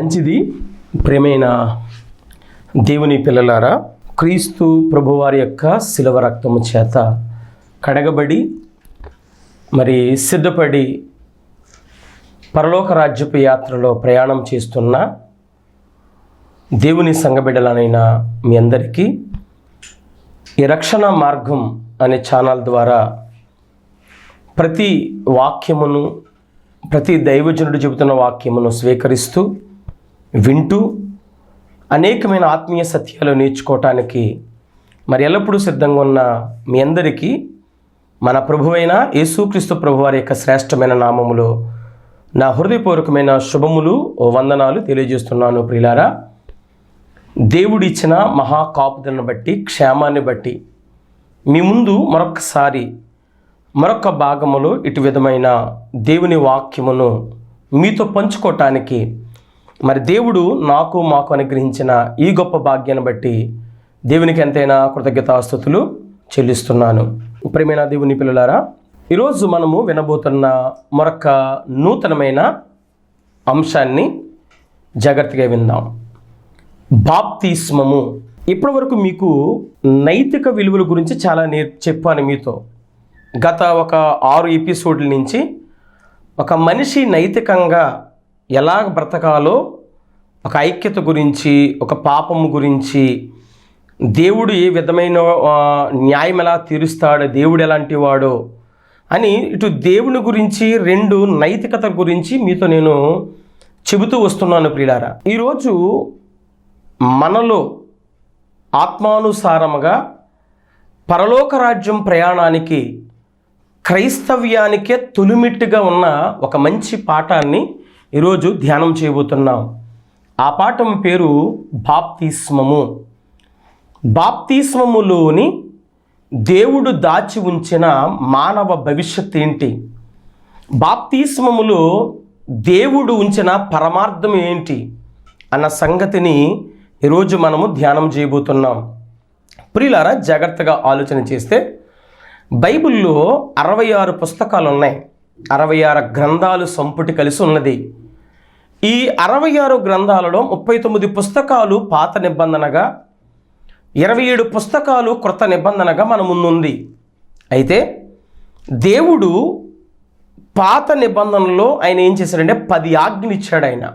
మంచిది. ప్రియమైన దేవుని పిల్లలారా, క్రీస్తు ప్రభువారి యొక్క శిలువ రక్తము చేత కడగబడి మరి సిద్ధపడి పరలోక రాజ్యపు యాత్రలో ప్రయాణం చేస్తున్న దేవుని సంఘబిడ్డలనైన మీ అందరికీ ఈ రక్షణ మార్గం అనే ఛానల్ ద్వారా ప్రతి వాక్యమును, ప్రతి దైవజనుడు చెబుతున్న వాక్యమును స్వీకరిస్తూ వింటూ అనేకమైన ఆత్మీయ సత్యాలు నేర్చుకోవటానికి మరి ఎల్లప్పుడూ సిద్ధంగా ఉన్న మీ అందరికీ మన ప్రభువైన యేసుక్రీస్తు ప్రభువారి యొక్క శ్రేష్టమైన నామములో నా హృదయపూర్వకమైన శుభములు వందనాలు తెలియజేస్తున్నాను. ప్రియులారా, దేవుడిచ్చిన మహా కాపుదలను బట్టి, క్షేమాన్ని బట్టి మీ ముందు మరొక భాగములో ఇటు విధమైన దేవుని వాక్యమును మీతో పంచుకోవటానికి మరి దేవుడు మాకు అనుగ్రహించిన ఈ గొప్ప భాగ్యాన్ని బట్టి దేవునికి ఎంతైనా కృతజ్ఞతాస్తుతులు చెల్లిస్తున్నాను. ప్రియమైన దేవుని పిల్లలారా, ఈరోజు మనము వినబోతున్న మరొక నూతనమైన అంశాన్ని జాగ్రత్తగా విందాం. బాప్తిస్మము. ఇప్పటివరకు మీకు నైతిక విలువల గురించి చాలా చెప్పాను మీతో. గత ఒక 6 ఎపిసోడ్ల నుంచి ఒక మనిషి నైతికంగా ఎలా బ్రతకాలో, ఒక ఐక్యత గురించి, ఒక పాపము గురించి, దేవుడు ఏ విధమైన న్యాయం ఎలా తీరుస్తాడో, దేవుడు ఎలాంటి వాడో అని ఇటు దేవుని గురించి 2 నైతికత గురించి మీతో నేను చెబుతూ వస్తున్నాను. ప్రియులారా, ఈరోజు మనలో ఆత్మానుసారముగా పరలోక రాజ్యం ప్రయాణానికి, క్రైస్తవ్యానికే తొలిమెట్టుగా ఉన్న ఒక మంచి పాఠాన్ని ఈరోజు ధ్యానం చేయబోతున్నాం. ఆ పాఠం పేరు బాప్తిస్మము. బాప్తిస్మములోని దేవుడు దాచి ఉంచిన మానవ భవిష్యత్ ఏంటి? బాప్తిస్మములో దేవుడు ఉంచిన పరమార్థం ఏంటి అన్న సంగతిని ఈరోజు మనము ధ్యానం చేయబోతున్నాం. ప్రియులారా, జాగ్రత్తగా ఆలోచన చేస్తే బైబిల్లో 66 పుస్తకాలు ఉన్నాయి. 66 గ్రంథాలు సంపుటి కలిసి ఉన్నది. ఈ 66 గ్రంథాలలో 39 పుస్తకాలు పాత నిబంధనగా, 27 పుస్తకాలు క్రొత్త నిబంధనగా మన ముందుంది. అయితే దేవుడు పాత నిబంధనలో ఆయన ఏం చేశాడంటే 10 ఆజ్ఞలు ఇచ్చాడు. ఆయన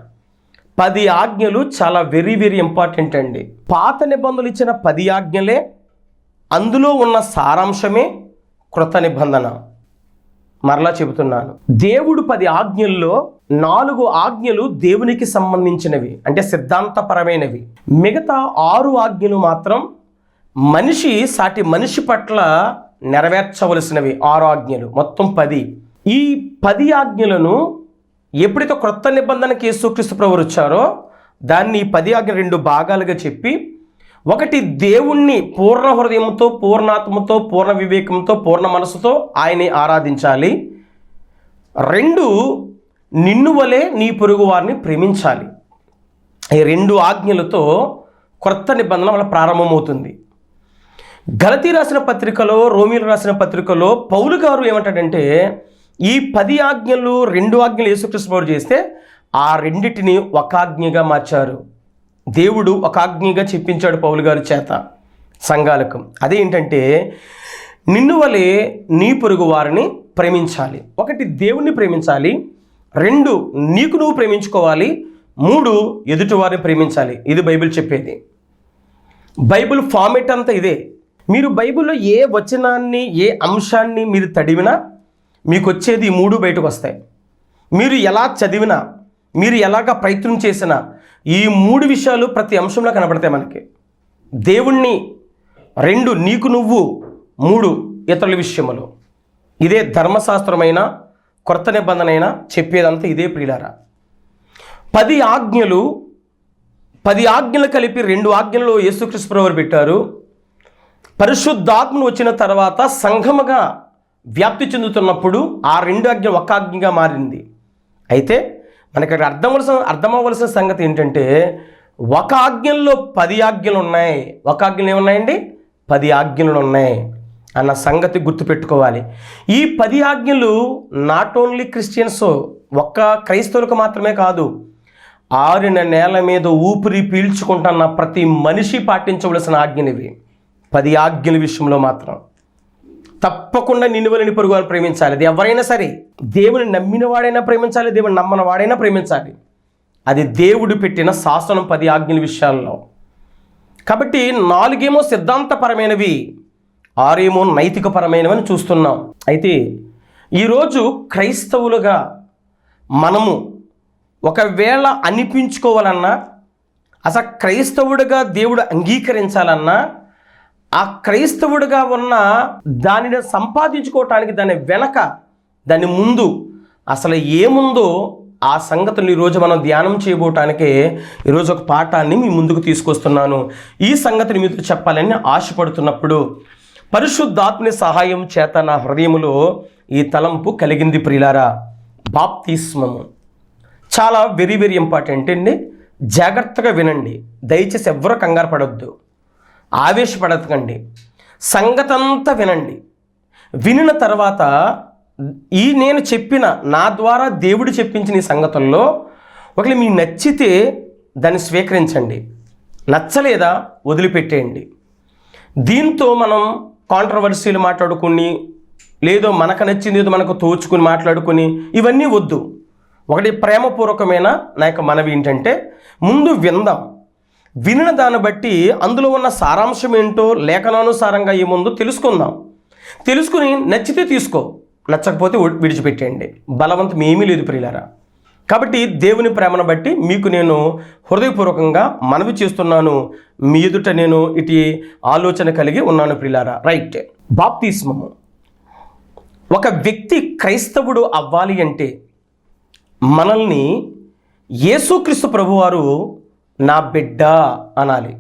10 ఆజ్ఞలు చాలా వెరీ వెరీ ఇంపార్టెంట్ అండి. పాత నిబంధనలు ఇచ్చిన 10 ఆజ్ఞలే, అందులో ఉన్న సారాంశమే క్రొత్త నిబంధన. మరలా చెబుతున్నాను, దేవుడు 10 ఆజ్ఞల్లో 4 ఆజ్ఞలు దేవునికి సంబంధించినవి, అంటే సిద్ధాంతపరమైనవి. మిగతా 6 ఆజ్ఞలు మాత్రం సాటి మనిషి పట్ల నెరవేర్చవలసినవి. 6 ఆజ్ఞలు, మొత్తం 10. ఈ 10 ఆజ్ఞలను ఎప్పుడైతే క్రొత్త నిబంధనకి యేసుక్రీస్తు ప్రభువు వచ్చారో దాన్ని 10 ఆజ్ఞ 2 భాగాలుగా చెప్పి, ఒకటి దేవుణ్ణి పూర్ణ హృదయంతో, పూర్ణాత్మతో, పూర్ణ వివేకంతో, పూర్ణ మనసుతో ఆయన్ని ఆరాధించాలి. 2 నిన్ను వలె నీ పొరుగు వారిని ప్రేమించాలి. ఈ 2 ఆజ్ఞలతో క్రొత్త నిబంధన వల్ల ప్రారంభమవుతుంది. గలతీ రాసిన పత్రికలో, రోమీలు రాసిన పత్రికలో పౌలు గారు ఏమంటాడంటే, ఈ 10 ఆజ్ఞలు 2 ఆజ్ఞలు యేసుక్రీస్తు ప్రభువు చేస్తే ఆ రెండిటిని ఒక ఆజ్ఞగా మార్చారు. దేవుడు ఒక ఆజ్ఞగా చెప్పించాడు పౌలు గారి చేత సంఘాలకు. అదేంటంటే, నిన్ను వలె నీ పొరుగు వారిని ప్రేమించాలి. ఒకటి దేవుణ్ణి ప్రేమించాలి, 2 నీకు నువ్వు ప్రేమించుకోవాలి, 3 ఎదుటి వారిని ప్రేమించాలి. ఇది బైబిల్ చెప్పేది. బైబిల్ ఫార్మేట్ అంతా ఇదే. మీరు బైబిల్లో ఏ వచనాన్ని, ఏ అంశాన్ని మీరు తడివినా మీకు వచ్చేది ఈ 3 బయటకు వస్తాయి. మీరు ఎలా చదివినా, మీరు ఎలాగ ప్రయత్నం చేసినా ఈ 3 విషయాలు ప్రతి అంశంలో కనబడతాయి మనకి. దేవుణ్ణి, 2 నీకు నువ్వు, 3 ఇతరుల విషయములు. ఇదే ధర్మశాస్త్రమైన, క్రొత్త నిబంధన అయినా చెప్పేదంతా ఇదే. ప్రియులారా, 10 ఆజ్ఞలు కలిపి 2 ఆజ్ఞలు యేసుక్రీస్తు ప్రభువు పెట్టారు. పరిశుద్ధాత్మను వచ్చిన తర్వాత సంఘముగా వ్యాప్తి చెందుతున్నప్పుడు ఆ 2 ఆజ్ఞలు ఒక ఆజ్ఞగా మారింది. అయితే మనకి అర్థమవలసిన సంగతి ఏంటంటే, ఒక ఆజ్ఞల్లో 10 ఆజ్ఞలు ఉన్నాయి. ఒక ఆజ్ఞలు ఏమున్నాయండి? 10 ఆజ్ఞలు ఉన్నాయి అన్న సంగతి గుర్తుపెట్టుకోవాలి. ఈ 10 ఆజ్ఞలు నాట్ ఓన్లీ క్రిస్టియన్స్, ఒక్క క్రైస్తవులకు మాత్రమే కాదు, ఆరిన నేల మీద ఊపిరి పీల్చుకుంటున్న ప్రతి మనిషి పాటించవలసిన ఆజ్ఞనివి. 10 ఆజ్ఞల విషయంలో మాత్రం తప్పకుండా నిన్నువలని పొరుగువారిని ప్రేమించాలి. అది ఎవరైనా సరే, దేవుని నమ్మిన వాడైనా ప్రేమించాలి, దేవుని నమ్మని వాడైనా ప్రేమించాలి. అది దేవుడు పెట్టిన శాసనం 10 ఆజ్ఞల విషయాల్లో. కాబట్టి 4 ఏమో సిద్ధాంతపరమైనవి, 6 ఏమో నైతికపరమైనవి అని చూస్తున్నాం. అయితే ఈరోజు క్రైస్తవులుగా మనము ఒకవేళ అనిపించుకోవాలన్నా, అసలు క్రైస్తవుడిగా దేవుడు అంగీకరించాలన్నా, ఆ క్రైస్తవుడిగా ఉన్న దానిని సంపాదించుకోవటానికి దాని వెనక, దాని ముందు అసలు ఏముందో ఆ సంగతులు ఈరోజు మనం ధ్యానం చేయబోటానికే ఈరోజు ఒక పాఠాన్ని మీ ముందుకు తీసుకొస్తున్నాను. ఈ సంగతిని మీతో చెప్పాలని ఆశపడుతున్నప్పుడు పరిశుద్ధాత్మని సహాయం చేత నా హృదయములో ఈ తలంపు కలిగింది. ప్రియులారా, బాప్తిస్మము చాలా వెరీ వెరీ ఇంపార్టెంట్ అండి. జాగ్రత్తగా వినండి, దయచేసి ఎవ్వరూ కంగారు పడొద్దు, ఆవేశపడకండి. సంగతంతా వినండి. వినిన తర్వాత నేను చెప్పిన, నా ద్వారా దేవుడు చెప్పించిన ఈ సంగతుల్లో ఒకవేళ మీకు నచ్చితే దాన్ని స్వీకరించండి, నచ్చలేదా వదిలిపెట్టేయండి. దీంతో మనం కాంట్రవర్సీలు మాట్లాడుకుని, లేదో మనకు నచ్చింది ఏదో మనకు తోచుకుని మాట్లాడుకుని ఇవన్నీ వద్దు. ఒకటి ప్రేమపూర్వకమైన నా యొక్క మనవి ఏంటంటే, ముందు విందాం. వినిన దాన్ని బట్టి అందులో ఉన్న సారాంశం ఏంటో, లేఖనానుసారంగా ఏముందో తెలుసుకుందాం. తెలుసుకుని నచ్చితే తీసుకో, నచ్చకపోతే విడిచిపెట్టేయండి. బలవంతం ఏమీ లేదు ప్రియులారా. కాబట్టి దేవుని ప్రేమను బట్టి మీకు నేను హృదయపూర్వకంగా మనవి చేస్తున్నాను. మీ ఎదుట నేను ఇటు ఆలోచన కలిగి ఉన్నాను ప్రియులారా. రైట్. బాప్తిస్మము. ఒక వ్యక్తి క్రైస్తవుడు అవ్వాలి అంటే మనల్ని యేసుక్రీస్తు ప్రభువారు నా బిడ్డ అనాలి,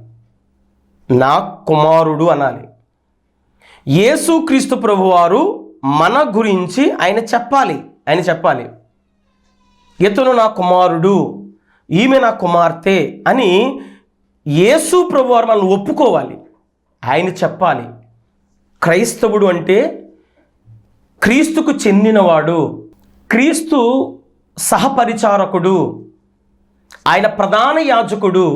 నా కుమారుడు అనాలి. యేసుక్రీస్తు ప్రభువారు మన గురించి ఆయన చెప్పాలి. ఇతను నా కుమారుడు, ఈమె నా కుమార్తె అని యేసు ప్రభువారు మనల్ని ఒప్పుకోవాలి, ఆయన చెప్పాలి. క్రైస్తవుడు అంటే క్రీస్తుకు చెందినవాడు, క్రీస్తు సహపరిచారకుడు, ఆయన ప్రధాన యాజకుడు,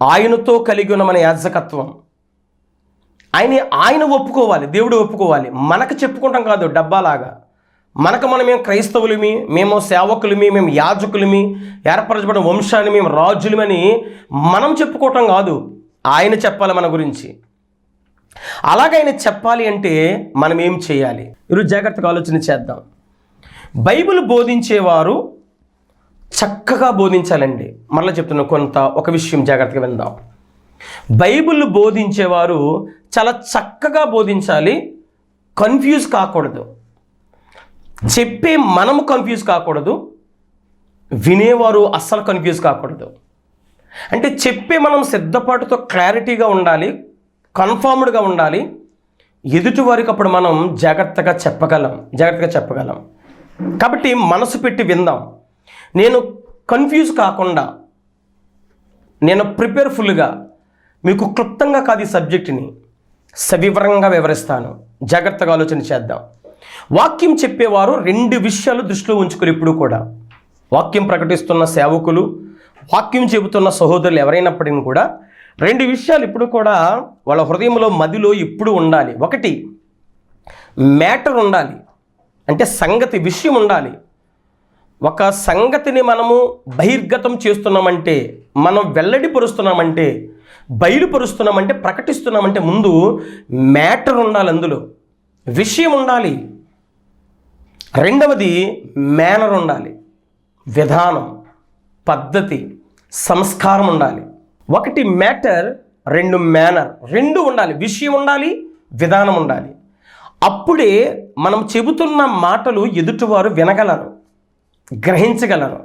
ఆయనతో కలిగి ఉన్న మన యాజకత్వం ఆయన ఒప్పుకోవాలి, దేవుడు ఒప్పుకోవాలి. మనకు చెప్పుకుంటాం కాదు డబ్బాలాగా. మేము క్రైస్తవులమి, మేము సేవకులమి, మేము యాజకులమి, ఏర్పరచబడిన వంశాన్ని, మేము రాజులమని మనం చెప్పుకోవటం కాదు, ఆయన చెప్పాలి మన గురించి. అలాగే ఆయన చెప్పాలి అంటే మనం ఏం చేయాలి? ఈరోజు జాగ్రత్తగా ఆలోచన చేద్దాం. బైబిల్ బోధించేవారు చక్కగా బోధించాలండి. మరలా చెప్తున్నా, ఒక విషయం జాగ్రత్తగా విందాం. బైబిల్ బోధించేవారు చాలా చక్కగా బోధించాలి, కన్ఫ్యూజ్ కాకూడదు. చెప్పే మనము కన్ఫ్యూజ్ కాకూడదు, వినేవారు అస్సలు కన్ఫ్యూజ్ కాకూడదు. అంటే చెప్పే మనం సిద్ధపాటుతో క్లారిటీగా ఉండాలి, కన్ఫర్మ్డ్గా ఉండాలి. ఎదుటి వారికి అప్పుడు మనం జాగ్రత్తగా చెప్పగలం. కాబట్టి మనసు పెట్టి విందాం. నేను కన్ఫ్యూజ్ కాకుండా, నేను ప్రిపేర్ఫుల్గా మీకు క్లుప్తంగా కాదు ఈ సబ్జెక్టుని సవివరంగా వివరిస్తాను. జాగ్రత్తగా ఆలోచన చేద్దాం. వాక్యం చెప్పేవారు 2 విషయాలు దృష్టిలో ఉంచుకుని ఎప్పుడు కూడా, వాక్యం ప్రకటిస్తున్న సేవకులు, వాక్యం చెబుతున్న సహోదరులు ఎవరైనప్పటికీ కూడా 2 విషయాలు ఇప్పుడు కూడా వాళ్ళ హృదయంలో, మదిలో ఎప్పుడు ఉండాలి. ఒకటి, మ్యాటర్ ఉండాలి, అంటే సంగతి, విషయం ఉండాలి. ఒక సంగతిని మనము బహిర్గతం చేస్తున్నామంటే, మనం వెల్లడిపరుస్తున్నామంటే, బయలుపరుస్తున్నామంటే, ప్రకటిస్తున్నామంటే ముందు మ్యాటర్ ఉండాలి, అందులో విషయం ఉండాలి. రెండవది మేనర్ ఉండాలి, విధానం, పద్ధతి, సంస్కారం ఉండాలి. ఒకటి మ్యాటర్, 2 మేనర్, 2 ఉండాలి. విషయం ఉండాలి, విధానం ఉండాలి. అప్పుడే మనం చెబుతున్న మాటలు ఎదుటివారు వినగలరు, గ్రహించగలరు,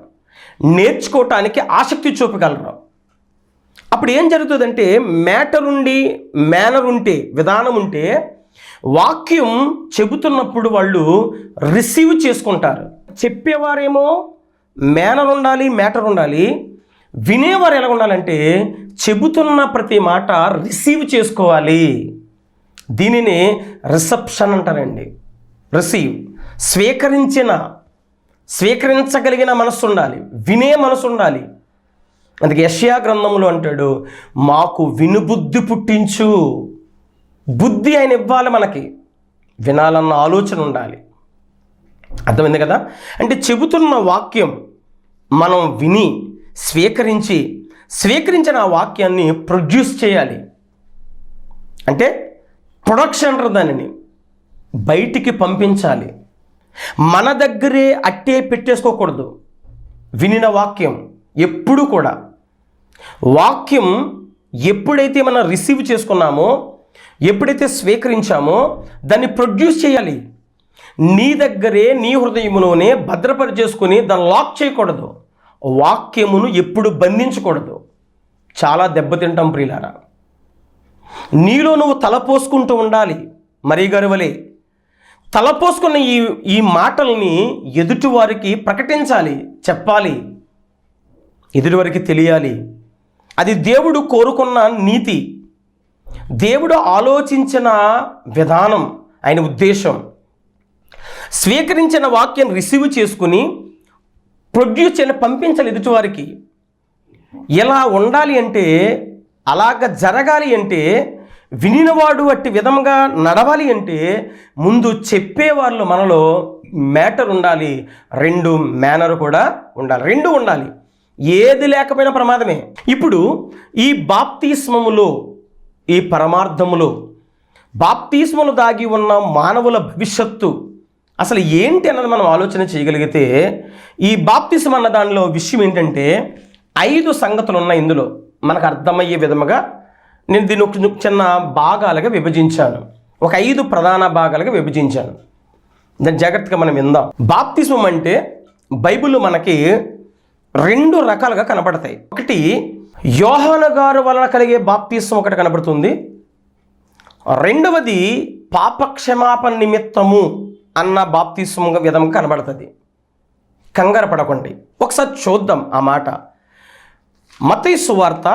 నేర్చుకోవటానికి ఆసక్తి చూపగలరు. అప్పుడు ఏం జరుగుతుందంటే, మ్యాటర్ ఉండి, మేనర్ ఉంటే, విధానం ఉంటే, వాక్యం చెబుతున్నప్పుడు వాళ్ళు రిసీవ్ చేసుకుంటారు. చెప్పేవారేమో మేనర్ ఉండాలి, మ్యాటర్ ఉండాలి. వినేవారు ఎలా ఉండాలంటే, చెబుతున్న ప్రతి మాట రిసీవ్ చేసుకోవాలి. దీనిని రిసెప్షన్ అంటారండి. రిసీవ్, స్వీకరించగలిగిన మనస్సు ఉండాలి, వినే మనసు ఉండాలి, అందుకే యెషయా గ్రంథంలో అంటాడు, మాకు వినుబుద్ధి పుట్టించు. బుద్ధి ఆయన ఇవ్వాలి, మనకి వినాలన్న ఆలోచన ఉండాలి. అర్థమైంది కదా? అంటే చెబుతున్న వాక్యం మనం విని స్వీకరించిన ఆ వాక్యాన్ని ప్రొడ్యూస్ చేయాలి. అంటే ప్రొడక్షన్ అంటారు దానిని, బయటికి పంపించాలి. మన దగ్గరే అట్టే పెట్టేసుకోకూడదు. వినిన వాక్యం ఎప్పుడు కూడా, వాక్యం ఎప్పుడైతే మనం రిసీవ్ చేసుకున్నామో, ఎప్పుడైతే స్వీకరించామో దాన్ని ప్రొడ్యూస్ చేయాలి. నీ దగ్గరే నీ హృదయములోనే భద్రపరిచేసుకుని దాన్ని లాక్ చేయకూడదు. వాక్యమును ఎప్పుడు బంధించకూడదు. చాలా దెబ్బతింటాం ప్రియులారా. నీలో నువ్వు తలపోసుకుంటూ ఉండాలి. మరీ గరువలే తలపోసుకున్న ఈ మాటల్ని ఎదుటివారికి ప్రకటించాలి, చెప్పాలి, ఎదుటివారికి తెలియాలి. అది దేవుడు కోరుకున్న నీతి, దేవుడు ఆలోచించిన విధానం, ఆయన ఉద్దేశం. స్వీకరించిన వాక్యం రిసీవ్ చేసుకుని ప్రొడ్యూస్ చేయని పంపించాలి ఎదుటివారికి. ఎలా ఉండాలి అంటే, అలాగ జరగాలి అంటే, వినినవాడు అట్టి విధంగా నడవాలి అంటే ముందు చెప్పేవాళ్ళు మనలో మ్యాటర్ ఉండాలి, రెండు మేనర్ కూడా ఉండాలి. రెండు ఉండాలి. ఏది లేకపోయినా ప్రమాదమే. ఇప్పుడు ఈ బాప్తిస్మములో, ఈ పరమార్థములో, బాప్తిస్మములో దాగి ఉన్న మానవుల భవిష్యత్తు అసలు ఏంటి అన్నది మనం ఆలోచన చేయగలిగితే, ఈ బాప్తిస్మ అన్న దానిలో విషయం ఏంటంటే 5 సంగతులు ఉన్నాయి. ఇందులో మనకు అర్థమయ్యే విధముగా నేను దీన్ని ఒక చిన్న భాగాలుగా విభజించాను. ఒక 5 ప్రధాన భాగాలుగా విభజించాను. దాన్ని జాగ్రత్తగా మనం విందాం. బాప్తిస్మం అంటే బైబిల్లో మనకి 2 రకాలుగా కనబడతాయి. ఒకటి యోహాను గారు వలన కలిగే బాప్తిస్మం ఒకటి కనబడుతుంది. రెండవది పాపక్షమాపణ నిమిత్తము అన్న బాప్తిస్మం విధంగా కనబడుతుంది. కంగారు పడకండి, ఒకసారి చూద్దాం ఆ మాట. మత్తయి సువార్త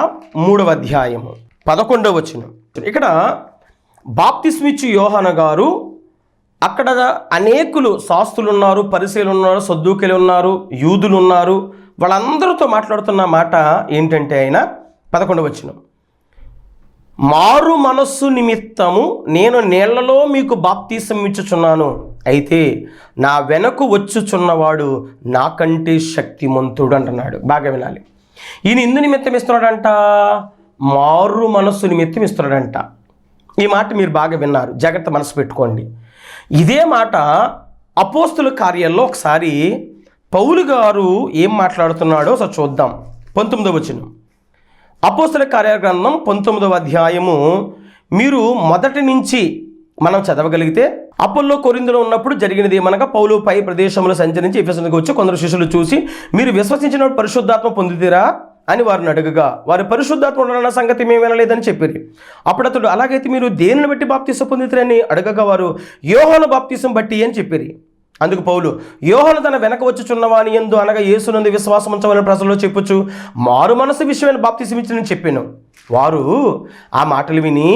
3వ అధ్యాయము 11వ వచనం. ఇక్కడ బాప్తిస్మిచ్చు యోహాను గారు, అక్కడ అనేకులు శాస్త్రులు ఉన్నారు, పరిసయ్యులు ఉన్నారు, సద్దూకీయులు ఉన్నారు, యూదులు ఉన్నారు. వాళ్ళందరితో మాట్లాడుతున్న మాట ఏంటంటే ఆయన 11వ వచనం, మారు మనస్సు నిమిత్తము నేను నీళ్లలో మీకు బాప్తిసం ఇచ్చుచున్నాను, అయితే నా వెనక వచ్చుచున్నవాడు నాకంటే శక్తిమంతుడు అంటున్నాడు. బాగా వినాలి. ఈయన ఎందు నిమిత్తం ఇస్తున్నాడంట? మారు మనస్సు నిమిత్తం ఇస్తున్నాడంట. ఈ మాట మీరు బాగా విన్నారు, జాగ్రత్త మనసు పెట్టుకోండి. ఇదే మాట అపోస్తుల కార్యాల్లో ఒకసారి పౌలు గారు ఏం మాట్లాడుతున్నాడో ఒకసారి చూద్దాం. 19వ వచనం, అపోస్తుల కార్య గ్రంథం 19వ అధ్యాయము మీరు మొదటి నుంచి మనం చదవగలిగితే, అపోల్లో కొరింథీలో ఉన్నప్పుడు జరిగినది ఏమనగా, పౌలు పై ప్రదేశంలో సంచరించి ఎఫెసుకు వచ్చి కొందరు శిష్యులు చూసి, మీరు విశ్వసించిన పరిశుద్ధాత్మ పొందుతీరా అని వారిని అడగగా, వారి పరిశుద్ధాత్మ ఉండన్న సంగతి మేము వినలేదని చెప్పారు. అప్పుడు అతడు, అలాగైతే మీరు దేనిని బట్టి బాప్తిసం పొందుతారని అడగగా, వారు యోహాను బాప్తిసం బట్టి అని చెప్పారు. అందుకు పౌలు, యోహాను తన వెనక వచ్చుచున్నవాని యందు అనగా యేసునందు విశ్వాసం ఉంచవాలని ప్రజల్లో చెప్పుచు మారు మనసు విషయమైన బాప్తిసం ఇచ్చినని చెప్పాను. వారు ఆ మాటలు విని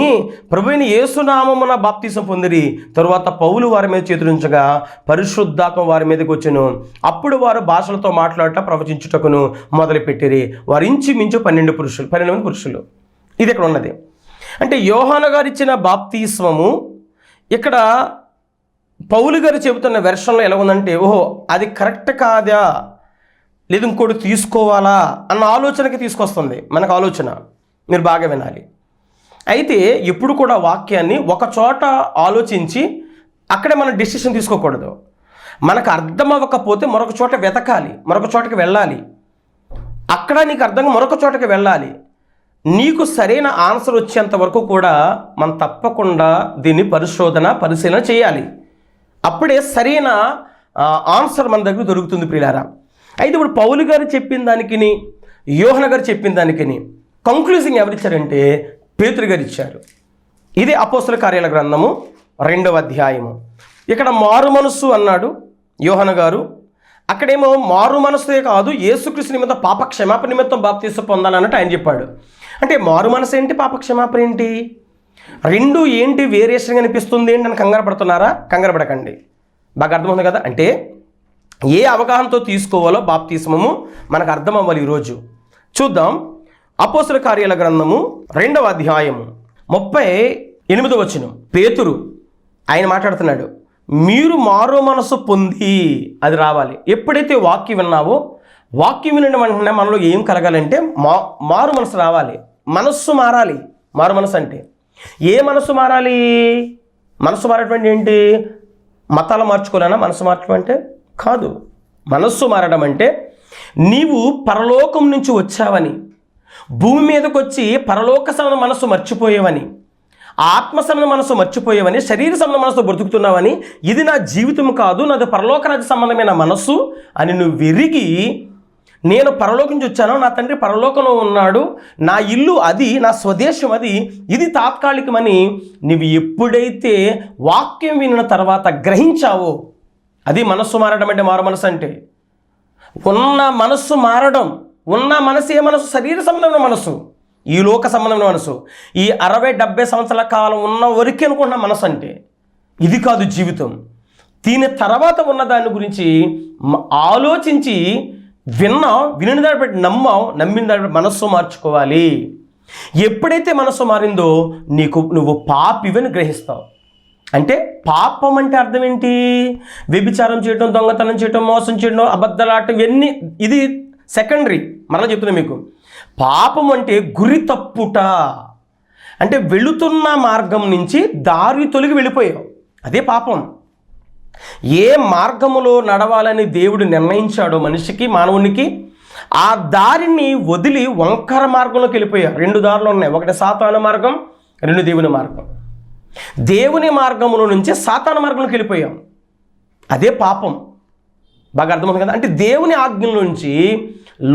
ప్రభువైన యేసునామమున బాప్తిసం పొందిరి. తరువాత పౌలు వారి మీద చేతులుంచగా పరిశుద్ధాత్మ వారి మీదకి వచ్చెను. అప్పుడు వారు భాషలతో మాట్లాడట ప్రవచించుటకును మొదలుపెట్టిరి. వారు ఇంచుమించు 12 మంది పురుషులు. ఇది ఇక్కడ ఉన్నది. అంటే యోహాను గారు ఇచ్చిన బాప్తిస్మము ఇక్కడ పౌలు గారు చెబుతున్న వెర్షన్లో ఎలా ఉందంటే, ఓహో అది కరెక్ట్ కాదా, లేదు ఇంకోటి తీసుకోవాలా అన్న ఆలోచనకి తీసుకొస్తుంది మనకు ఆలోచన. మీరు బాగా వినాలి. అయితే ఎప్పుడు కూడా వాక్యాన్ని ఒక చోట ఆలోచించి అక్కడే మనం డెసిషన్ తీసుకోకూడదు. మనకు అర్థం అవ్వకపోతే మరొక చోట వెతకాలి, మరొక చోటకి వెళ్ళాలి. అక్కడ నీకు అర్థంగా మరొక చోటకి వెళ్ళాలి. నీకు సరైన ఆన్సర్ వచ్చేంత వరకు కూడా మనం తప్పకుండా దీన్ని పరిశీలన చేయాలి. అప్పుడే సరైన ఆన్సర్ మన దగ్గర దొరుకుతుంది ప్రియులారా. అయితే ఇప్పుడు పౌలు గారు చెప్పిన దానికి, యోహాను గారు చెప్పిన దానికి కంక్లూజింగ్ ఎవరిచ్చారంటే పేతురు గారు ఇచ్చారు. ఇది అపోస్తల కార్యాల గ్రంథము 2వ అధ్యాయము. ఇక్కడ మారు మనస్సు అన్నాడు యోహాను గారు. అక్కడేమో మారు మనస్సే కాదు, యేసుక్రీస్తు నిమిత్తం పాప క్షమాపణ నిమిత్తం బాప్తిసం పొందాలన్నట్టు ఆయన చెప్పాడు. అంటే మారు మనసు ఏంటి, పాప క్షమాపణ ఏంటి, రెండు ఏంటి వేరియేషన్ అనిపిస్తుంది ఏంటి అని కంగారు పడుతున్నారా? కంగారు పడకండి, బాగా అర్థమవుతుంది కదా. అంటే ఏ అవగాహనతో తీసుకోవాలో బాప్తిస్మము మనకు అర్థం అవ్వాలి. ఈరోజు చూద్దాం. అపోస్తల కార్యాల గ్రంథము 2వ అధ్యాయము 38వ వచనం. పేతురు ఆయన మాట్లాడుతున్నాడు, మీరు మారు మనసు పొంది, అది రావాలి. ఎప్పుడైతే వాక్యం విన్నావో, వాక్యం వినడం వెంటనే మనలో ఏం కలగాలంటే మారు మనసు రావాలి, మనస్సు మారాలి. మారు మనసు అంటే ఏ మనస్సు మారాలి? మనస్సు మారడం ఏంటి? మతాలు మార్చుకోలేనా మనసు మార్చడం అంటే? కాదు. మనస్సు మారడం అంటే నీవు పరలోకం నుంచి వచ్చావని, భూమి మీదకి వచ్చి పరలోక సంబంధ మనస్సు మర్చిపోయేవని, ఆత్మ సంబంధ మనస్సు మర్చిపోయేవని, శరీర సంబంధ మనస్సు బ్రతుకుతున్నావని, ఇది నా జీవితం కాదు, నాది పరలోకరాజ్య సంబంధమైన మనస్సు అని నువ్వు విరిగి, నేను పరలోకం నుంచి వచ్చాను, నా తండ్రి పరలోకంలో ఉన్నాడు, నా ఇల్లు అది, నా స్వదేశం అది, ఇది తాత్కాలికమని నువ్వు ఎప్పుడైతే వాక్యం వినిన తర్వాత గ్రహించావో, అది మనస్సు మారడం అంటే. మారు మనసు అంటే ఉన్న మనస్సు మారడం. ఉన్న మనసు ఏ మనసు? శరీర సంబంధమైన మనసు, ఈ లోక సంబంధమైన మనసు, ఈ 60-70 సంవత్సరాల కాలం ఉన్న వరకే అనుకుంటున్న మనసు అంటే. ఇది కాదు జీవితం. దీని తర్వాత ఉన్న దాని గురించి ఆలోచించి వినిన దాన్ని బట్టి నమ్మిన దాన్ని బట్టి మనస్సు మార్చుకోవాలి. ఎప్పుడైతే మనస్సు మారిందో నువ్వు పాపివని గ్రహిస్తావు. అంటే పాపం అంటే అర్థం ఏంటి? వ్యభిచారం చేయటం, దొంగతనం చేయటం, మోసం చేయడం, అబద్ధాలాటం, ఇవన్నీ ఇది సెకండరీ. మరలా చెప్తున్నా మీకు, పాపం అంటే గురి తప్పుట. అంటే వెళుతున్న మార్గం నుంచి దారి తొలగి వెళ్ళిపోయావు, అదే పాపం. ఏ మార్గములో నడవాలని దేవుడు నిర్ణయించాడో మనిషికి, మానవునికి, ఆ దారిని వదిలి వంకర మార్గంలోకి వెళ్ళిపోయావు. 2 దారులు ఉన్నాయి, ఒకటి సాతాను మార్గం, 2 దేవుని మార్గం. దేవుని మార్గములో నుంచి సాతాను మార్గంలోకి వెళ్ళిపోయాం, అదే పాపం. బాగా అర్థమవుతుంది కదా? అంటే దేవుని ఆజ్ఞల నుంచి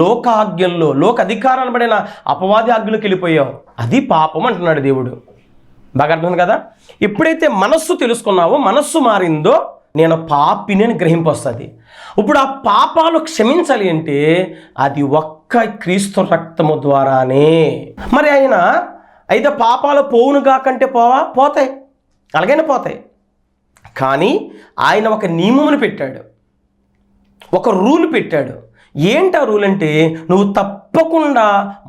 లోక ఆజ్ఞల్లో, లోక అధికారాలు పడిన అపవాది ఆజ్ఞలోకి వెళ్ళిపోయావు, అది పాపం అంటున్నాడు దేవుడు. బాగా అర్థమైంది కదా? ఎప్పుడైతే మనస్సు తెలుసుకున్నావో, మనస్సు మారిందో, నేను పాపిని అని గ్రహింపు వస్తుంది. ఇప్పుడు ఆ పాపాలు క్షమించాలి అంటే అది ఒక్క క్రీస్తు రక్తము ద్వారానే. మరి ఆయన అయితే పాపాలు పోవును కాకంటే పోతాయి, అలాగైనా పోతాయి. కానీ ఆయన ఒక నియమమును పెట్టాడు, ఒక రూల్ పెట్టాడు. ఏంటి ఆ రూల్ అంటే, నువ్వు తప్పకుండా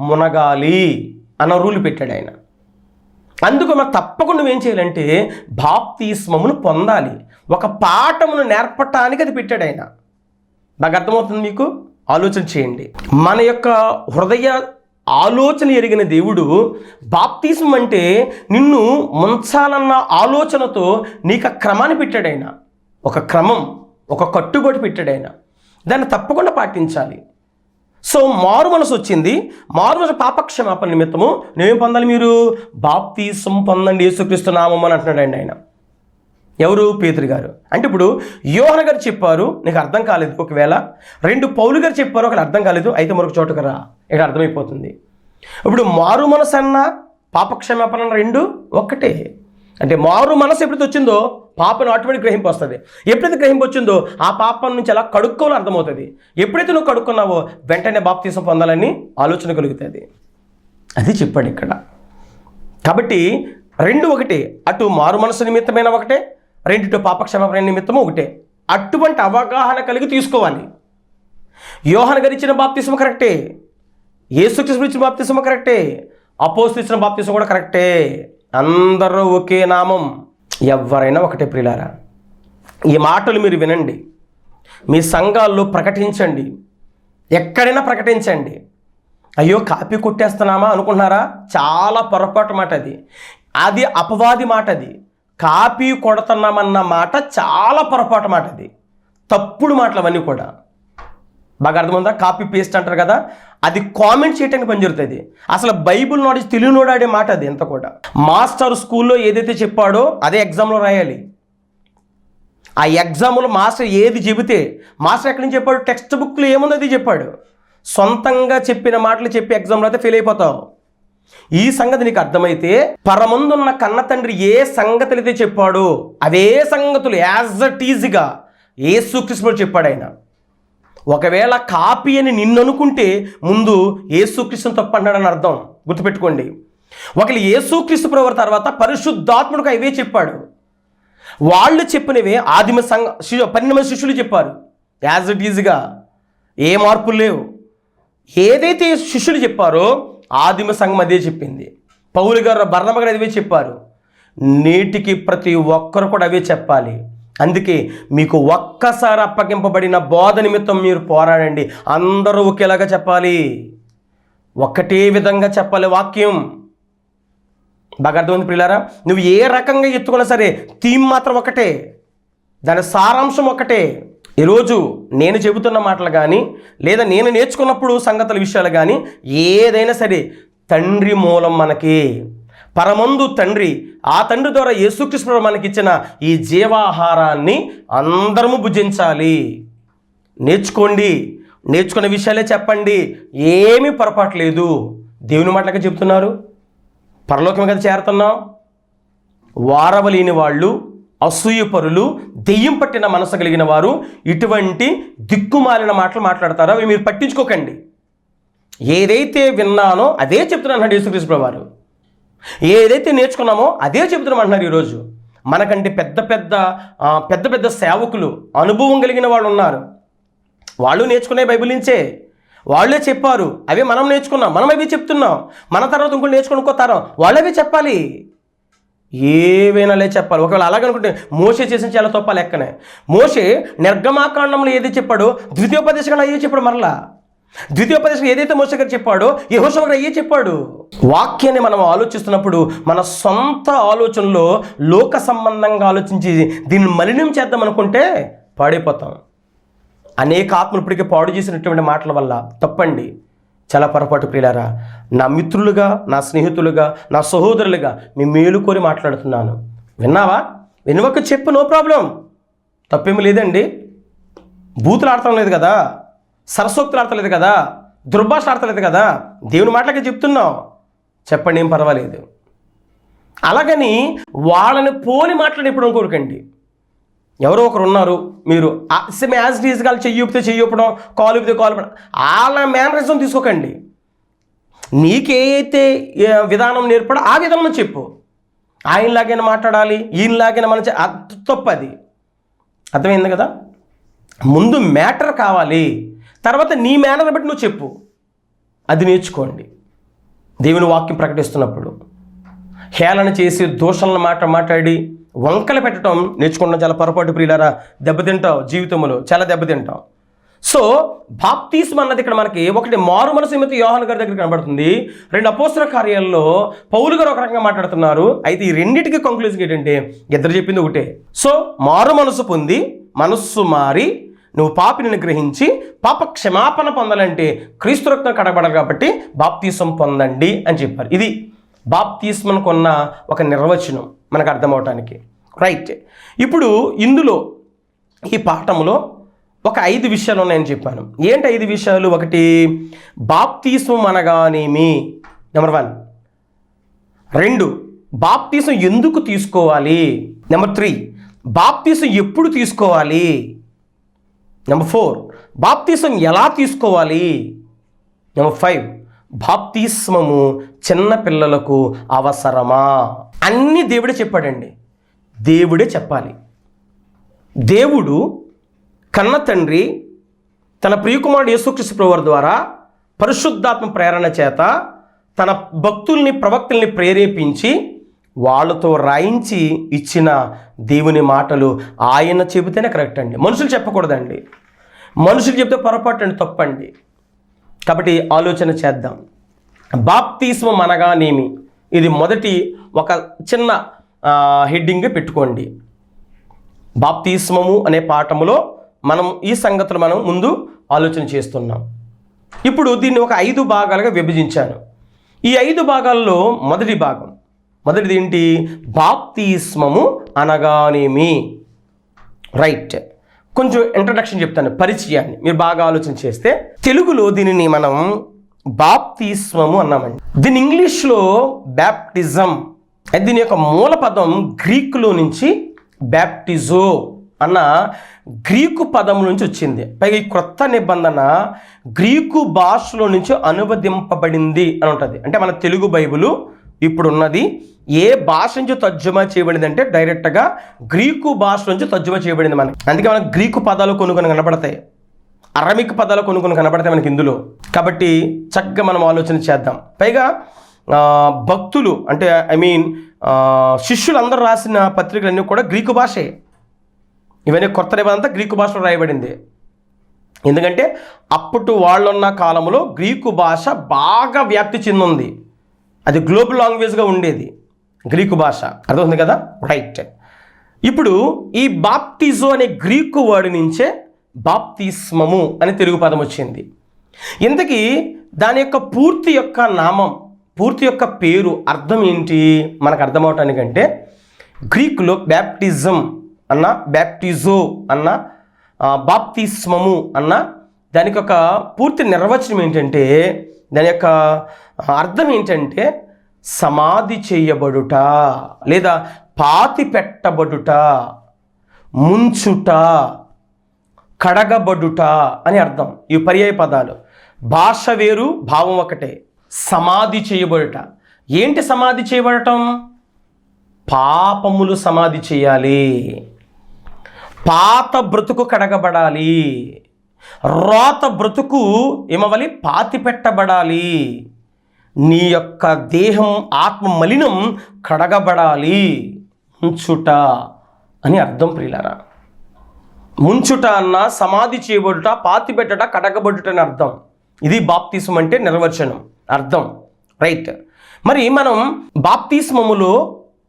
మునగాలి అన్న రూల్ పెట్టాడు ఆయన. అందుకు మనం తప్పకుండా నువ్వేం చేయాలంటే బాప్తిస్మమును పొందాలి. ఒక పాఠమును నేర్పటానికి అది పెట్టాడు ఆయన. నాకు అర్థమవుతుంది మీకు? ఆలోచన చేయండి. మన యొక్క హృదయ ఆలోచన ఎరిగిన దేవుడు బాప్తిస్మం అంటే నిన్ను ముంచాలన్న ఆలోచనతో నీకు ఆ క్రమాన్ని పెట్టాడు ఆయన. ఒక క్రమం, ఒక కట్టుబడి పెట్టాడు ఆయన. దాన్ని తప్పకుండా పాటించాలి. సో మారు మనసు వచ్చింది, మారు మనసు పాపక్షమాపణ నిమిత్తము నేనేం పొందాలి? మీరు బాప్తిస్మం పొందండి యేసుక్రీస్తు నామం అని అంటున్నాడు ఆయన. ఎవరు? పేతురు గారు. అంటే ఇప్పుడు యోహాను గారు చెప్పారు, నీకు అర్థం కాలేదు, ఒకవేళ 2 పౌలు గారు చెప్పారు, ఒకవేళ అర్థం కాలేదు, అయితే మరొక చోటుకు రా, ఇక్కడ అర్థమైపోతుంది. ఇప్పుడు మారు మనసు అన్న పాపక్షమాపణ 2 ఒక్కటే. అంటే మారు మనసు ఎప్పుడైతే వచ్చిందో పాపను ఆటోమేటిక్ గ్రహింపు వస్తుంది. ఎప్పుడైతే గ్రహింపు వచ్చిందో ఆ పాపం నుంచి ఎలా కడుక్కోవాలో అర్థమవుతుంది. ఎప్పుడైతే నువ్వు కడుక్కున్నావో వెంటనే బాప్తిసం పొందాలని ఆలోచన కలుగుతుంది. అది చెప్పాడు ఇక్కడ. కాబట్టి 2 ఒకటే, అటు మారు మనసు నిమిత్తమైన ఒకటే, 2 పాపక్షమాపణ నిమిత్తము ఒకటే. అటువంటి అవగాహన కలిగి తీసుకోవాలి. యోహాను గారు ఇచ్చిన బాప్తిసం కరెక్టే, యేసుక్రీస్తు ఇచ్చిన బాప్తిసం కరెక్టే, అపోస్తలులు ఇచ్చిన బాప్తిసం కూడా కరెక్టే. అందరూ ఒకే నామం, ఎవరైనా ఒకటే. ప్రియులారా, ఈ మాటలు మీరు వినండి, మీ సంఘాల్లో ప్రకటించండి, ఎక్కడైనా ప్రకటించండి. అయ్యో కాపీ కొట్టేస్తున్నామా అనుకుంటున్నారా? చాలా పొరపాటు మాట అది. అది అపవాది మాట. అది కాపీ కొడుతున్నామన్న మాట చాలా పొరపాటు మాట. అది తప్పుడు మాటలు అవన్నీ కూడా. బాగా అర్థమైందా? కాపీ పేస్ట్ అంటారు కదా, అది కామెంట్ చేయడానికి పనిజరుగుతుంది. అసలు బైబుల్ నాలెడ్జ్ తెలియనోడాడే మాట అది ఎంత కూడా. మాస్టర్ స్కూల్లో ఏదైతే చెప్పాడో అదే ఎగ్జామ్లో రాయాలి. ఆ ఎగ్జామ్లో మాస్టర్ ఏది చెబితే, మాస్టర్ ఎక్కడి నుంచి చెప్పాడు, టెక్స్ట్ బుక్లో ఏముందో అది చెప్పాడు. సొంతంగా చెప్పిన మాటలు చెప్పి ఎగ్జామ్లో అయితే ఫెయిల్ అయిపోతావు. ఈ సంగతి నీకు అర్థమైతే పరమందున్న కన్న తండ్రి ఏ సంగతులు అయితే చెప్పాడో అవే సంగతులు యాజ్ ఇట్ ఈజ్గా యేసుక్రీస్తు చెప్పాడు ఆయన. ఒకవేళ కాపీ అని నిన్ను అనుకుంటే ముందు యేసుక్రీస్తుని తప్పు అన్నాడని అర్థం. గుర్తుపెట్టుకోండి. ఒకవేళ యేసుక్రీస్తు ప్రభువు తర్వాత పరిశుద్ధాత్ముడికి అవే చెప్పాడు. వాళ్ళు చెప్పినవే ఆదిమ 12 మంది శిష్యులు చెప్పారు యాజ్ ఇట్ ఈజ్గా. ఏ మార్పులు లేవు, ఏదైతే శిష్యులు చెప్పారో ఆదిమ సంఘం అదే చెప్పింది. పౌలు గారు, బర్నబా గారు అదే చెప్పారు. నేటికి ప్రతి ఒక్కరు కూడా అవే చెప్పాలి. అందుకే మీకు ఒక్కసారి అప్పగింపబడిన బోధ నిమిత్తం మీరు పోరాడండి. అందరూ ఒకేలాగా చెప్పాలి, ఒక్కటే విధంగా చెప్పాలి వాక్యం. బాగా అర్థమైంది ప్రియులారా? నువ్వు ఏ రకంగా ఎత్తుకున్నా సరే థీమ్ మాత్రం ఒకటే, దాని సారాంశం ఒకటే. ఈరోజు నేను చెబుతున్న మాటలు కానీ, లేదా నేను నేర్చుకున్నప్పుడు సంగతుల విషయాలు కానీ, ఏదైనా సరే తండ్రి మూలం మనకి, పరమందు తండ్రి, ఆ తండ్రి ద్వారా యేసుక్రీస్తు మనకి ఇచ్చిన ఈ జీవాహారాన్ని అందరము భుజించాలి. నేర్చుకోండి, నేర్చుకున్న విషయాలే చెప్పండి, ఏమీ పొరపాటు లేదు. దేవుని మాటలకే చెప్తున్నారు. పరలోకం కదా చేరుతున్నాం. వారవలేని వాళ్ళు, అసూయపరులు, దెయ్యం పట్టిన మనసు కలిగిన వారు ఇటువంటి దిక్కుమాలిన మాటలు మాట్లాడతారో అవి మీరు పట్టించుకోకండి. ఏదైతే విన్నానో అదే చెప్తున్నాను యేసుక్రీస్తు వారు. ఏదైతే నేర్చుకున్నామో అదే చెబుతున్నాం అంటున్నారు. ఈరోజు మనకంటే పెద్ద పెద్ద సేవకులు, అనుభవం కలిగిన వాళ్ళు ఉన్నారు. వాళ్ళు నేర్చుకునే బైబిల్ నుంచే, వాళ్ళే చెప్పారు. అవే మనం నేర్చుకున్నాం, మనం అవి చెప్తున్నాం. మన తర్వాత ఇంకోటి నేర్చుకుని ఇంకో తరం వాళ్ళవే చెప్పాలి, ఏవైనా చెప్పాలి. ఒకవేళ అలాగనుకుంటే మోషే చేసిన చాలా తప్ప లెక్కనే. మోషే నిర్గమాకాండంలో ఏది చెప్పాడో ద్వితీయోపదేశంలో అయ్యే చెప్పాడు. మరలా ద్వితీయోపదేశం ఏదైతే మోషే గారు చెప్పాడో యెహోషువ గారు అయ్యే చెప్పాడు. వాక్యాన్ని మనం ఆలోచిస్తున్నప్పుడు మన సొంత ఆలోచనలో లోక సంబంధంగా ఆలోచించి దీన్ని మలినం చేద్దాం అనుకుంటే పాడైపోతాం. అనేక ఆత్మలు ఇప్పటికే పాడు చేసినటువంటి మాటల వల్ల తప్పండి, చాలా పొరపాటు. ప్రియులారా, నా మిత్రులుగా, నా స్నేహితులుగా, నా సహోదరులుగా మీ మేలు కోరి మాట్లాడుతున్నాను. విన్నావా? వినవక చెప్పు, నో ప్రాబ్లం, తప్పేమీ లేదండి. బూతులు ఆడటం లేదు కదా, సరసోక్తులు ఆడతలేదు కదా, దుర్భాష ఆడతలేదు కదా, దేవుని మాటలకే చెప్తున్నావు, చెప్పండి, ఏం పర్వాలేదు. అలాగని వాళ్ళని పోలి మాట్లాడి ఇప్పుడు అనుకోకండి. ఎవరో ఒకరు ఉన్నారు, మీరు సేమ్ యాజ్ ఇట్ ఈజ్గా చెయ్యిపితే చెయ్యొప్పడం, కాలు ఇపితే కాలు ఇవ్వడం, వాళ్ళ మేనరిజం తీసుకోకండి. నీకేదైతే విధానం నేర్పడో ఆ విధానం చెప్పు. ఆయనలాగైనా మాట్లాడాలి, ఈయనలాగైనా మన తప్పది. అర్థమైంది కదా? ముందు మ్యాటర్ కావాలి, తర్వాత నీ మేనర్ బట్టి నువ్వు చెప్పు. అది నేర్చుకోండి. దేవుని వాక్యం ప్రకటిస్తున్నప్పుడు హేళన చేసి దోషాలను మాట్లాడి వంకలు పెట్టడం నేర్చుకోవడం చాలా పొరపాటు. ప్రియులారా, దెబ్బతింటావు, జీవితంలో చాలా దెబ్బతింటావు. సో బాప్తిస్మం అన్నది ఇక్కడ మనకి ఒకటి మారు మనసు నిమిత్తం యోహాను గారి దగ్గర కనబడుతుంది. 2 అపోస్తల కార్యాల్లో పౌలు గారు ఒక రకంగా మాట్లాడుతున్నారు. అయితే ఈ రెండింటికి కంక్లూజన్ ఏంటంటే ఇద్దరు చెప్పింది ఒకటే. సో మారు మనసు పొంది, మనస్సు మారి, నువ్వు పాపిని గ్రహించి పాప క్షమాపణ పొందాలంటే క్రీస్తు రక్తం కడగబడాలి కాబట్టి బాప్తిస్మం పొందండి అని చెప్పారు. ఇది బాప్తిస్మంకు ఉన్న ఒక నిర్వచనం మనకు అర్థమవటానికి. రైట్. ఇప్పుడు ఇందులో ఈ పాఠంలో ఒక 5 విషయాలు ఉన్నాయని చెప్పాను. ఏంటి 5 విషయాలు? ఒకటి, బాప్తిస్మం అనగానేమి, నెంబర్ 1. 2, బాప్తిస్మం ఎందుకు తీసుకోవాలి. నెంబర్ 3, బాప్తిస్మం ఎప్పుడు తీసుకోవాలి. నెంబర్ 4, బాప్తిస్మం ఎలా తీసుకోవాలి. నెంబర్ 5, బాప్తిస్మము చిన్న పిల్లలకు అవసరమా. అన్నీ దేవుడే చెప్పాడండి, దేవుడే చెప్పాలి. దేవుడు కన్న తండ్రి తన ప్రియకుమారుడు యేసుక్రీస్తు ప్రభువారి ద్వారా పరిశుద్ధాత్మ ప్రేరణ చేత తన భక్తుల్ని, ప్రవక్తల్ని ప్రేరేపించి వాళ్ళతో రాయించి ఇచ్చిన దేవుని మాటలు ఆయన చెబితేనే కరెక్ట్ అండి. మనుషులు చెప్పకూడదండి. మనుషులు చెప్తే పొరపాటు అండి, తప్పండి. కాబట్టి ఆలోచన చేద్దాం. బాప్తిస్మం అనగానేమి, ఇది మొదటి ఒక చిన్న హెడ్డింగ్ పెట్టుకోండి. బాప్తిస్మము అనే పాఠములో మనం ఈ సంగతులు మనం ముందు ఆలోచన చేస్తున్నాం. ఇప్పుడు దీన్ని ఒక 5 భాగాలుగా విభజించాను. ఈ 5 భాగాల్లో మొదటిది ఏంటి? బాప్తిస్మము అనగానేమి. రైట్. కొంచెం ఇంట్రడక్షన్ చెప్తాను, పరిచయాన్ని మీరు బాగా ఆలోచన చేస్తే. తెలుగులో దీనిని మనం బాప్తిస్మము అన్నామండి. దీని ఇంగ్లీష్లో బ్యాప్టిజం. దీని యొక్క మూల పదం గ్రీకులో నుంచి బ్యాప్టిజో అన్న గ్రీకు పదం నుంచి వచ్చింది. పైగా ఈ క్రొత్త నిబంధన గ్రీకు భాషలో నుంచి అనువదింపబడింది అని ఉంటుంది. అంటే మన తెలుగు బైబిలు ఇప్పుడున్నది ఏ భాష నుంచి తర్జుమా చేయబడింది అంటే డైరెక్ట్గా గ్రీకు భాష నుంచి తర్జుమా చేయబడింది మనకి. అందుకే మనకు గ్రీకు పదాలు కొన్ని కనబడతాయి. అరమిక్ పదాలు కొన్ని కనబడతాయి మనకి ఇందులో. కాబట్టి చక్కగా మనం ఆలోచన చేద్దాం. పైగా భక్తులు అంటే శిష్యులందరూ రాసిన పత్రికలన్నీ కూడా గ్రీకు భాషే. ఇవన్నీ కొత్త నిబంధన అంతా గ్రీకు భాషలో రాయబడింది. ఎందుకంటే అప్పటి వాళ్ళున్న కాలంలో గ్రీకు భాష బాగా వ్యాప్తి చెందింది. అది గ్లోబల్ లాంగ్వేజ్గా ఉండేది గ్రీకు భాష. అర్థమవుతుంది కదా? రైట్. ఇప్పుడు ఈ బాప్టిజో అనే గ్రీకు వర్డ్ నుంచే బాప్తిస్మము అని తెలుగు పదం వచ్చింది. ఇంతకీ దాని యొక్క పూర్తి యొక్క నామం, పూర్తి యొక్క పేరు అర్థం ఏంటి మనకు అర్థమవటానికంటే, గ్రీకులో బ్యాప్టిజం అన్న, బ్యాప్టిజో అన్న, బాప్తిస్మము అన్న దానికి ఒక పూర్తి నిర్వచనం ఏంటంటే, దాని యొక్క అర్థం ఏంటంటే సమాధి చేయబడుట లేదా పాతి పెట్టబడుట, ముంచుట, కడగబడుట అని అర్థం. ఈ పర్యాయ పదాలు. భాష వేరు, భావం ఒకటే. సమాధి చేయబడుట. ఏంటి సమాధి చేయబడటం? పాపములు సమాధి చేయాలి, పాత బ్రతుకు కడగబడాలి, రోత బ్రతుకు ఏమవ్వాలి? పాతి పెట్టబడాలి, నీ యొక్క దేహం ఆత్మ మలినం కడగబడాలి. ముంచుట అని అర్థం ప్రియులారా. ముంచుట అన్న, సమాధి చేయబడుట, పాతి పెట్టట, కడగబడుట అని అర్థం. ఇది బాప్తిస్మం అంటే నిర్వచనం, అర్థం. రైట్. మరి మనం బాప్తిస్మములో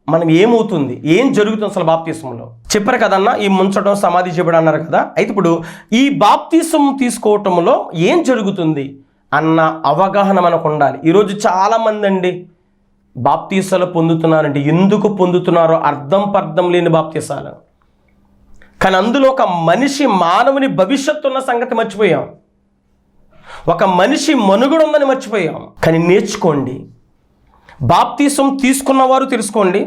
మనం ఏమవుతుంది, ఏం జరుగుతుంది అసలు బాప్తిస్మంలో చెప్పారు కదన్నా, ఈ ముంచడం, సమాధి చేయబడి అన్నారు కదా. అయితే ఇప్పుడు ఈ బాప్తిస్మం తీసుకోవటంలో ఏం జరుగుతుంది అన్న అవగాహన మనకు ఉండాలి. ఈరోజు చాలామంది అండి బాప్తీసాలు పొందుతున్నారంటే ఎందుకు పొందుతున్నారో అర్థం లేని బాప్తీసాలు. కానీ అందులో ఒక మనిషి, మానవుని భవిష్యత్తు ఉన్న సంగతి మర్చిపోయాం. ఒక మనిషి మనుగడ ఉందని మర్చిపోయాం. కానీ నేర్చుకోండి. బాప్తీసం తీసుకున్నవారు తెలుసుకోండి,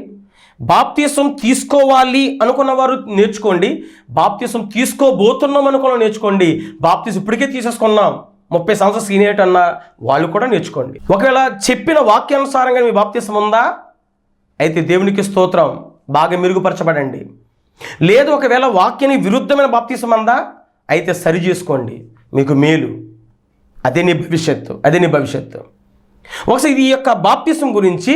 బాప్తీసం తీసుకోవాలి అనుకున్నవారు నేర్చుకోండి, బాప్తీసం తీసుకోబోతున్నాం అనుకున్న నేర్చుకోండి. బాప్తీసం ఇప్పటికే తీసేసుకున్నాం, 30 సంవత్సరాలు సీనియర్ అన్న వాళ్ళు కూడా నేర్చుకోండి. ఒకవేళ చెప్పిన వాక్యానుసారంగా మీ బాప్తీసం ఉందా? అయితే దేవునికి స్తోత్రం, బాగా మెరుగుపరచబడండి. లేదు ఒకవేళ వాక్యానికి విరుద్ధమైన బాప్తీసం ఉందా? అయితే సరి చేసుకోండి, మీకు మేలు. అదే నీ భవిష్యత్తు. ఒకసారి ఈ యొక్క బాప్తిసం గురించి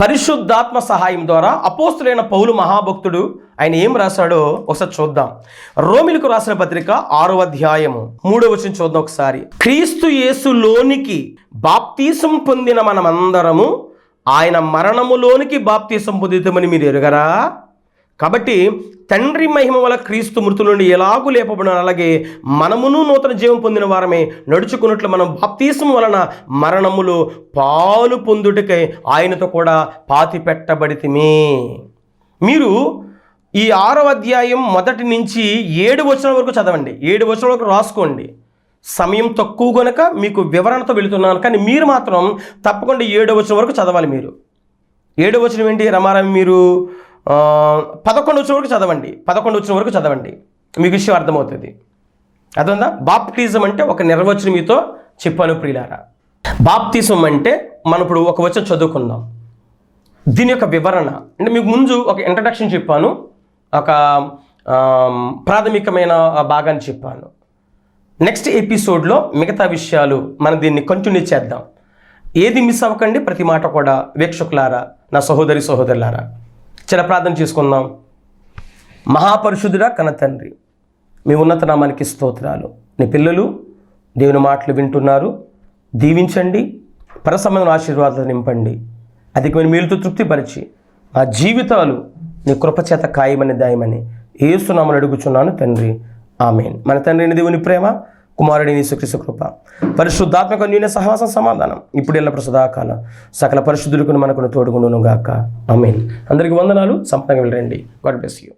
పరిశుద్ధాత్మ సహాయం ద్వారా అపోస్తులైన పౌలు మహాభక్తుడు ఆయన ఏం రాశాడో ఒకసారి చూద్దాం. రోమిలకు రాసిన పత్రిక 6వ అధ్యాయము 3వ వచనం చూద్దాం ఒకసారి. క్రీస్తు యేసులోనికి బాప్తిసం పొందిన మనమందరము ఆయన మరణములోనికి బాప్తిసం పొందుతామని మీరు ఎరుగరా? కాబట్టి తండ్రి మహిమ వల్ల క్రీస్తు మృతుల నుండి ఎలాగూ లేపబడిన, అలాగే మనమును నూతన జీవం పొందిన వారమే నడుచుకున్నట్లు మనం బాప్తిసం వలన మరణములో పాలు పొందుటకై ఆయనతో కూడా పాతి పెట్టబడితిమి. మీరు ఈ 6వ అధ్యాయం 1 నుంచి 7 వచనం వరకు చదవండి, 7 వచనం వరకు రాసుకోండి. సమయం తక్కువ కనుక మీకు వివరణతో వెళుతున్నాను, కానీ మీరు మాత్రం తప్పకుండా 7వ వచనం వరకు చదవాలి. మీరు 7వ వచనం ఏంటి రమారామి, మీరు 11వ వచనం వరకు చదవండి. 11వ వచనం వరకు చదవండి, మీకు విషయం అర్థమవుతుంది. అర్థందా? బాప్టిజం అంటే ఒక నిర్వచనం మీతో చెప్పాను ప్రియులారా. బాప్తిజం అంటే మనం ఇప్పుడు ఒక వచనం చదువుకుందాం, దీని యొక్క వివరణ అంటే మీకు ముందు ఒక ఇంట్రడక్షన్ చెప్పాను, ఒక ప్రాథమికమైన భాగాన్ని చెప్పాను. నెక్స్ట్ ఎపిసోడ్లో మిగతా విషయాలు మనం దీన్ని కంటిన్యూ చేద్దాం. ఏది మిస్ అవ్వకండి, ప్రతి మాట కూడా. వీక్షకులారా, నా సహోదరులారా, చిన్న ప్రార్థన చేసుకుందాం. మహాపరిశుద్ధుడా కన్న తండ్రి, మీ ఉన్నత నామానికి స్తోత్రాలు. నీ పిల్లలు దేవుని మాటలు వింటున్నారు, దీవించండి, పరసంబంధమైన ఆశీర్వాదాలు నింపండి, అధికమైన మేలుతో తృప్తిపరిచి ఆ జీవితాలు నీ కృపచేత ఖాయమని దాయమని యేసు నామమున అడుగుచున్నాను తండ్రి, ఆమేన్. మన తండ్రి అయిన దేవుని ప్రేమ, కుమారుడి యేసుక్రీస్తు కృప, పరిశుద్ధాత్మక అన్యోన్య సహవాసం సమాధానం ఇప్పుడు ఎల్లప్పుడూ సదాకాలం సకల పరిశుద్ధులకు మనకు తోడుగుండును గాక. ఆమేన్. అందరికీ వందనాలు. సంపూర్ణంగా వెళ్ళండి. God bless you.